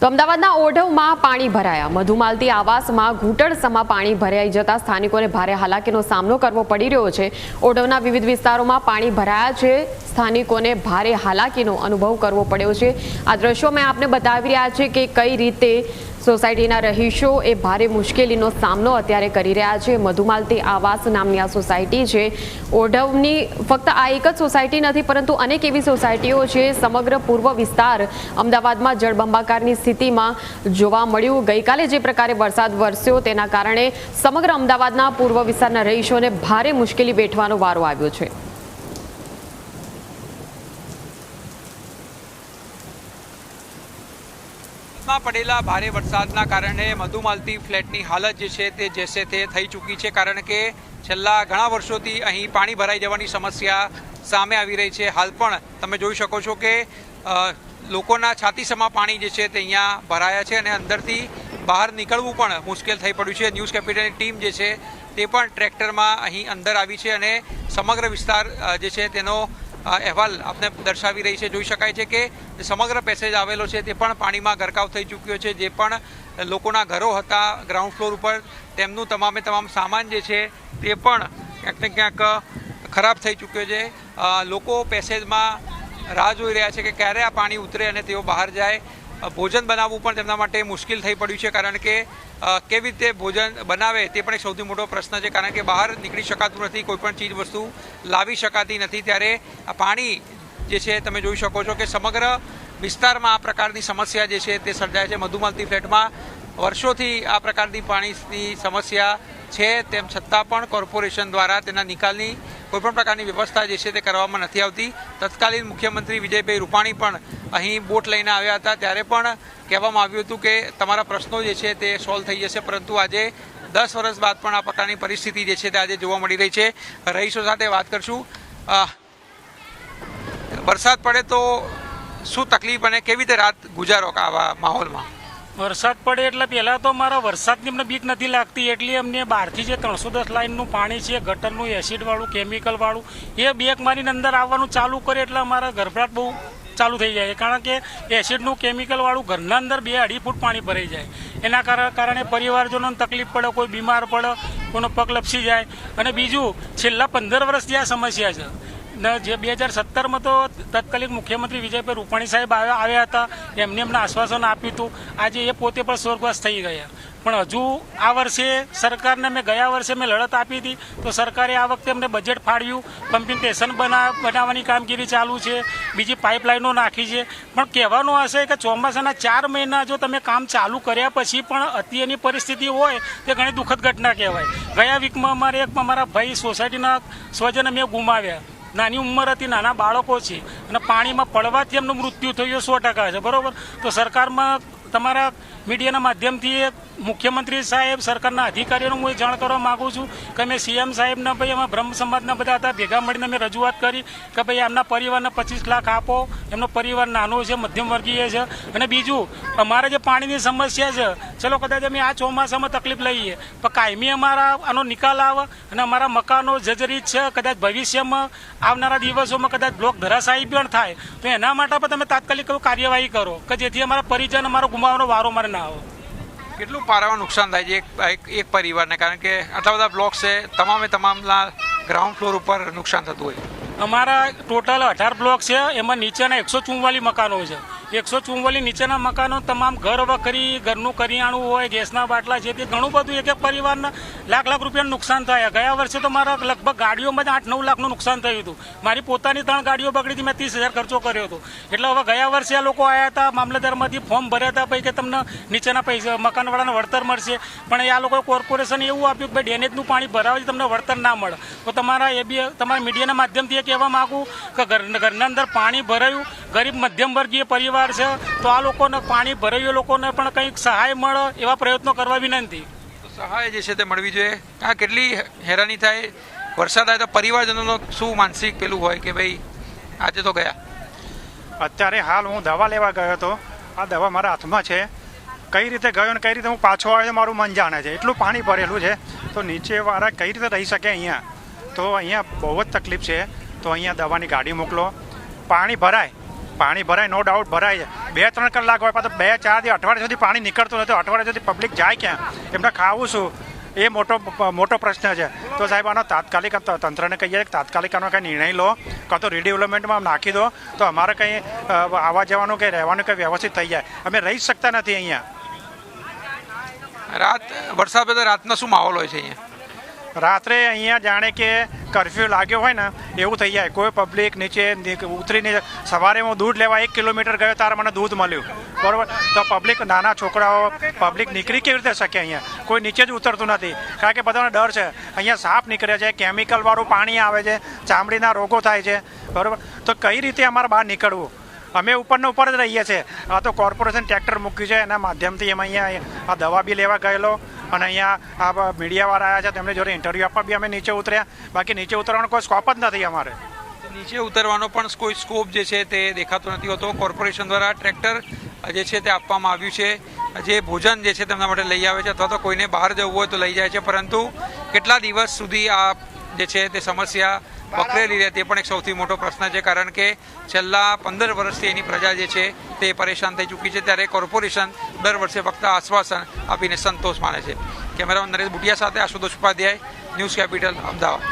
તો અમદાવાદના ઓઢવમાં પાણી ભરાયા। મધુમાલતી આવાસમાં ઘૂંટણસમાં પાણી ભરાઈ જતા સ્થાનિકોને ભારે હાલાકીનો સામનો કરવો પડી રહ્યો છે। ઓઢવના વિવિધ વિસ્તારોમાં પાણી ભરાયા છે। સ્થાનિકોને ભારે હાલાકીનો અનુભવ કરવો પડ્યો છે। આ દ્રશ્યો મેં આપને બતાવી રહ્યા છે કે કઈ રીતે સોસાયટીના રહીશો એ ભારે મુશ્કેલીનો સામનો અત્યારે કરી રહ્યા છે। મધુમાલતી આવાસ નામની આ સોસાયટી છે। ઓઢવની ફક્ત આ એક જ સોસાયટી નથી, પરંતુ અનેક એવી સોસાયટીઓ છે। સમગ્ર પૂર્વ વિસ્તાર અમદાવાદમાં જળબંબાકારની સ્થિતિમાં જોવા મળ્યું। ગઈકાલે જે પ્રકારે વરસાદ વરસ્યો તેના કારણે સમગ્ર અમદાવાદના પૂર્વ વિસ્તારના રહીશોને ભારે મુશ્કેલી વેઠવાનો વારો આવ્યો છે। પડેલા ભારે વરસાદના કારણે મધુમાલતી ફ્લેટની હાલત જે છે તે જેસે તે થઈ ચૂકી છે, કારણ કે છેલ્લા ઘણા વર્ષોથી અહીં પાણી ભરાઈ જવાની સમસ્યા સામે આવી રહી છે। હાલ પણ તમે જોઈ શકો છો કે લોકોના છાતીસમાં પાણી જે છે તે અહીંયા ભરાયા છે અને અંદરથી બહાર નીકળવું પણ મુશ્કેલ થઈ પડ્યું છે। ન્યૂઝ કેપિટલની ટીમ જે છે તે પણ ટ્રેક્ટરમાં અહીં અંદર આવી છે અને સમગ્ર વિસ્તાર જે છે તેનો અહેવાલ આપને દર્શાવી રહી છે। જોઈ શકાય છે કે સમગ્ર પેસેજ આવેલો છે તે પણ પાણીમાં ગરકાવ થઈ ચૂક્યો છે। જે પણ લોકોના ઘરો હતા ગ્રાઉન્ડ ફ્લોર ઉપર, તેમનું તમામે તમામ સામાન જે છે તે પણ ક્યાંક ને ક્યાંક ખરાબ થઈ ચૂક્યો છે। લોકો પેસેજમાં રાહ જોઈ રહ્યા છે કે ક્યારે આ પાણી ઉતરે અને તેઓ બહાર જાય। ભોજન બનાવવું પણ તેમના માટે મુશ્કેલ થઈ પડ્યું છે, કારણ કે કેવી રીતે ભોજન બનાવે તે પણ એક સૌથી મોટો પ્રશ્ન છે, કારણ કે બહાર નીકળી શકાતું નથી, કોઈ પણ ચીજ વસ્તુ લાવી શકાતી નથી। ત્યારે આ પાણી જે છે તમે જોઈ શકો છો કે સમગ્ર વિસ્તારમાં આ પ્રકારની સમસ્યા જે છે તે સર્જાય છે। મધુમાલતી ફ્લેટમાં વર્ષોથી આ પ્રકારની પાણીની સમસ્યા છે, તેમ છતાં પણ કોર્પોરેશન દ્વારા તેના નિકાલની કોઈપણ પ્રકારની વ્યવસ્થા જે છે તે કરવામાં નથી આવતી। તત્કાલીન મુખ્યમંત્રી વિજયભાઈ રૂપાણી પણ અહીં બોટ લઈને આવ્યા હતા, ત્યારે પણ કહેવામાં આવ્યું હતું કે તમારા પ્રશ્નો જે છે તે સોલ્વ થઈ જશે, પરંતુ આજે 10 વર્ષ બાદ પણ આ પ્રકારની પરિસ્થિતિ જે છે તે આજે જોવા મળી રહી છે। રહીશો સાથે વાત કરશું। વરસાદ પડે તો શું તકલીફ અને કેવી રીતે રાત ગુજારો આવા માહોલમાં? વરસાદ પડે એટલે પહેલાં તો મારા વરસાદની અમને બીક નથી લાગતી, એટલે અમને બહારથી જે 310 લાઇનનું પાણી છે, ગટરનું એસિડવાળું કેમિકલવાળું, એ બેગ મારીને અંદર આવવાનું ચાલુ કરે એટલે અમારા ગભરાટ બહુ ચાલુ થઈ જાય, કારણ કે એસિડનું કેમિકલવાળું ઘરના અંદર 2-2.5 ફૂટ પાણી ભરાઈ જાય। એના કારણે પરિવારજનોને તકલીફ પડે, કોઈ બીમાર પડે, કોઈનો પગ લપસી જાય। અને બીજું છેલ્લા 15 વર્ષથી આ સમસ્યા છે ને। જે 2017માં તો તત્કાલીન મુખ્યમંત્રી વિજયભાઈ રૂપાણી સાહેબ આવ્યા હતા, એમને આશ્વાસન આપ્યું હતું। આજે એ પોતે પણ સ્વર્ગવાસ થઈ ગયા, પણ હજુ આ વર્ષે સરકારને ગયા વર્ષે મેં લડત આપી હતી, તો સરકારે આ વખતે અમને બજેટ ફાળવ્યું, પમ્પિંગ સ્ટેશન બનાવવાની કામગીરી ચાલુ છે, બીજી પાઇપલાઇનો નાખી છે। પણ કહેવાનું હશે કે ચોમાસાના 4 મહિના જો તમે કામ ચાલુ કર્યા પછી પણ અત્યારની પરિસ્થિતિ હોય તે ઘણી દુઃખદ ઘટના કહેવાય। ગયા વીકમાં અમારા ભાઈ સોસાયટીના સ્વજને મેં ગુમાવ્યા। નાની ઉંમર હતી, નાના બાળકો છે અને પાણીમાં પડવાથી એમનું મૃત્યુ થયું 100% છે, બરાબર। તો સરકારમાં તમારા મીડિયાના માધ્યમથી મુખ્યમંત્રી સાહેબ, સરકારના અધિકારીઓને હું જાણ કરવા માગું છું કે અમે સીએમ સાહેબના ભાઈ અમે બ્રહ્મ સમાજના બધા હતા, ભેગા મળીને અમે રજૂઆત કરી કે ભાઈ એમના પરિવારને 25 લાખ આપો। એમનો પરિવાર નાનો છે, મધ્યમ વર્ગીય છે। અને બીજું અમારે જે પાણીની સમસ્યા છે, ચલો કદાચ અમે આ ચોમાસામાં તકલીફ લઈએ, પણ કાયમી અમારા આનો નિકાલ આવે અને અમારા મકાનો જર્જરિત છે, કદાચ ભવિષ્યમાં આવનારા દિવસોમાં કદાચ બ્લોક ધરાશાયી પણ થાય તો એના માટે પણ તમે તાત્કાલિક કાર્યવાહી કરો કે જેથી અમારા પરિજન અમારો ગુમાવવાનો વારો મારે ના આવે। કેટલું પારામાં નુકસાન થાય છે એક પરિવારને, કારણ કે આટલા બધા બ્લોક છે, તમામના ગ્રાઉન્ડ ફ્લોર ઉપર નુકસાન થતું હોય? અમારા ટોટલ 18 બ્લોક છે, એમાં નીચેના 144 મકાનો છે। 144 નીચેના મકાનો તમામ ઘર વખરી, ઘરનું કરિયાણું હોય, ગેસના બાટલા છે, તે ઘણું બધું એક પરિવારના લાખ રૂપિયાનું નુકસાન થયા। ગયા વર્ષે તો મારા લગભગ ગાડીઓમાં જ 8-9 લાખનું નુકસાન થયું હતું। મારી પોતાની 3 ગાડીઓ બગડી હતી, મેં 30,000 ખર્ચો કર્યો હતો। એટલે હવે ગયા વર્ષે આ લોકો આવ્યા હતા, મામલતદારમાંથી ફોર્મ ભર્યા હતા ભાઈ કે તમને નીચેના પૈસા મકાનવાળાને વળતર મળશે, પણ આ લોકોએ કોર્પોરેશને એવું આપ્યું કે ભાઈ ડેનેજનું પાણી ભરાવાથી તમને વળતર ના મળે। તો તમારા તમારા મીડિયાના માધ્યમથી એ કહેવા માગું કે ઘરના અંદર પાણી ભરાયું, ગરીબ મધ્યમ વર્ગીય પરિવાર છે, તો આ લોકોને પાણી ભરાયું લોકોને પણ કંઈક સહાય મળે એવા પ્રયત્નો કરવા વિનંતી। સહાય જે છે તે મળવી જોઈએ। આ કેટલી હેરાની થાય, વરસાદ આવે તો પરિવારજનોનો શું માનસિક પેલું હોય કે ભાઈ આજે તો ગયા? અત્યારે હાલ હું દવા લેવા ગયો હતો, આ દવા મારા હાથમાં છે, કઈ રીતે ગયો ને કઈ રીતે હું પાછો આવ્યો મારું મન જાણે છે। એટલું પાણી ભરેલું છે, તો નીચેવાળા કઈ રીતે રહી શકે અહીંયા? તો અહીંયા બહુ જ તકલીફ છે, તો અહીંયા દવાની ગાડી મોકલો। પાણી ભરાય પાણી ભરાય નો ડાઉટ ભરાય છે 2-3 કલાક હોય પાછું 2-4 દી અઠવાડિયા સુધી પાણી નીકળતું નથી. અઠવાડિયા સુધી પબ્લિક જાય ક્યાં? એમને ખાવું શું? એ મોટો પ્રશ્ન છે. તો સાહેબ આનો તાત્કાલિક તંત્રને કહીએ કે તાત્કાલિક આનો કંઈ નિર્ણય લો, કાં તો રીડેવલપમેન્ટમાં નાખી દો તો અમારે કંઈ આવવા જવાનું કે રહેવાનું કંઈ વ્યવસ્થિત થઈ જાય. અમે રહી શકતા નથી અહીંયા. વરસાદ પછી રાતનો શું માહોલ હોય છે અહીંયા? રાત્રે અહીંયા જાણે કે કરફ્યુ લાગ્યો હોય ને એવું થઈ જાય. કોઈ પબ્લિક નીચે ઉતરીને સવારે હું દૂધ લેવા 1 કિલોમીટર ગયો ત્યારે મને દૂધ મળ્યું, બરાબર. તો પબ્લિક, નાના છોકરાઓ, પબ્લિક નીકળી કેવી રીતે શકે? અહીંયા કોઈ નીચે જ ઉતરતું નથી કારણ કે બધાને ડર છે. અહીંયા સાપ નીકળે છે, કેમિકલવાળું પાણી આવે છે, ચામડીના રોગો થાય છે, બરાબર. તો કઈ રીતે અમારે બહાર નીકળવું? અમે ઉપરને ઉપર જ રહીએ છીએ. આ તો કોર્પોરેશન ટ્રેક્ટર મૂક્યું છે, એના માધ્યમથી અમે અહીંયા આ દવા બી લેવા ગયેલો અને અહીંયા આ મીડિયાવાળા આવ્યા છે, તેમને જોડે ઇન્ટરવ્યૂ આપવા બી અમે નીચે ઉતર્યા. બાકી નીચે ઉતરવાનો કોઈ સ્કોપ જ નથી અમારે. નીચે ઉતરવાનો પણ કોઈ સ્કોપ જે છે તે દેખાતો નથી હોતો. કોર્પોરેશન દ્વારા ટ્રેક્ટર જે છે તે આપવામાં આવ્યું છે, જે ભોજન જે છે તેમના માટે લઈ આવે છે અથવા તો કોઈને બહાર જવું હોય તો લઈ જાય છે. પરંતુ કેટલા દિવસ સુધી આ જે છે તે સમસ્યા વકરેલી રહે તે પણ એક સૌથી મોટો પ્રશ્ન છે, કારણ કે છેલ્લા 15 વર્ષથી એની પ્રજા જે છે તે પરેશાન થઈ ચૂકી છે. ત્યારે કોર્પોરેશન દર વર્ષે ફક્ત આશ્વાસન આપીને સંતોષ માને છે. કેમેરામેન નરેશ બુટિયા સાથે આશુતોષ ઉપાધ્યાય, ન્યૂઝ કેપિટલ, અમદાવાદ.